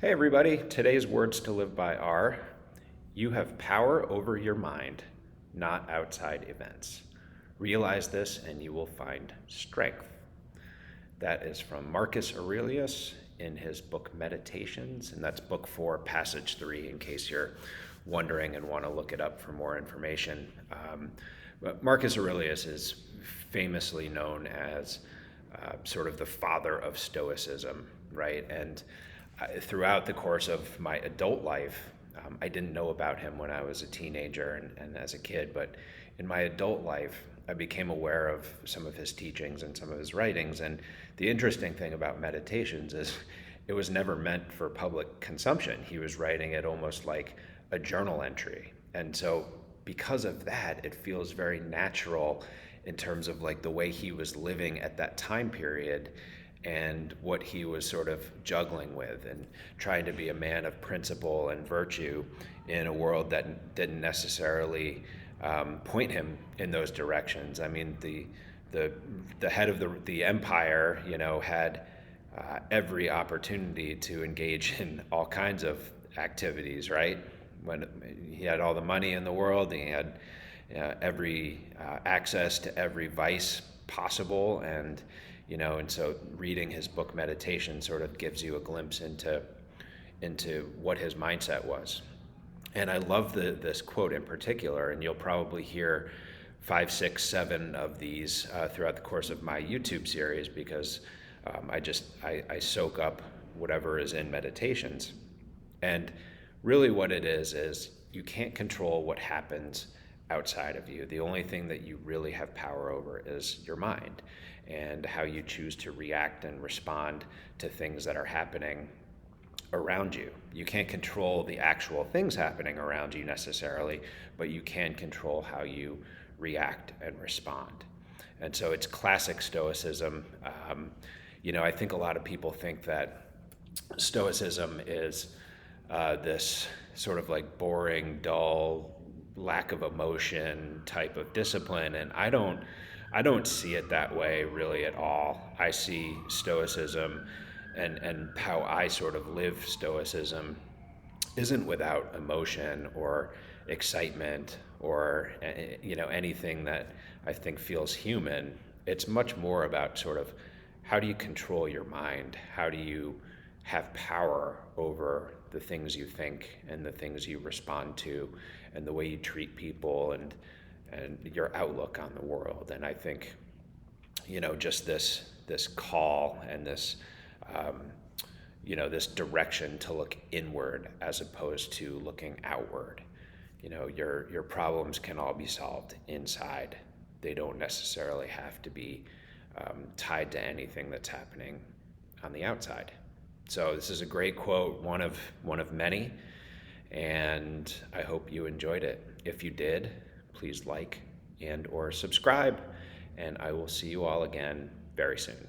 Hey everybody, today's words to live by are, you have power over your mind, not outside events. Realize this and you will find strength. That is from Marcus Aurelius in his book Meditations, and that's book 4, passage 3, in case you're wondering and want to look it up for more information. But Marcus Aurelius is famously known as sort of the father of Stoicism, right? And throughout the course of my adult life, I didn't know about him when I was a teenager and as a kid, but in my adult life, I became aware of some of his teachings and some of his writings. And the interesting thing about Meditations is it was never meant for public consumption. He was writing it almost like a journal entry. And so because of that, it feels very natural in terms of like the way he was living at that time period and what he was sort of juggling with and trying to be a man of principle and virtue in a world that didn't necessarily point him in those directions. I mean, the head of the empire, had every opportunity to engage in all kinds of activities, right? When he had all the money in the world, he had every access to every vice possible, and so reading his book Meditation sort of gives you a glimpse into what his mindset was. And I love this quote in particular, and you'll probably hear 5, 6, 7 of these throughout the course of my YouTube series because I soak up whatever is in Meditations. And really what it is you can't control what happens outside of you. The only thing that you really have power over is your mind and how you choose to react and respond to things that are happening around you. You can't control the actual things happening around you necessarily, but you can control how you react and respond. And so it's classic Stoicism. I think a lot of people think that Stoicism is this sort of like boring, dull, lack of emotion type of discipline, and I don't see it that way really at all. I see Stoicism and how I sort of live Stoicism isn't without emotion or excitement or anything that I think feels human. It's much more about sort of how do you control your mind? How do you have power over the things you think and the things you respond to and the way you treat people and your outlook on the world. And I think, just this call and this, this direction to look inward as opposed to looking outward. Your problems can all be solved inside. They don't necessarily have to be tied to anything that's happening on the outside. So this is a great quote, one of many, and I hope you enjoyed it. If you did, please like and or subscribe, and I will see you all again very soon.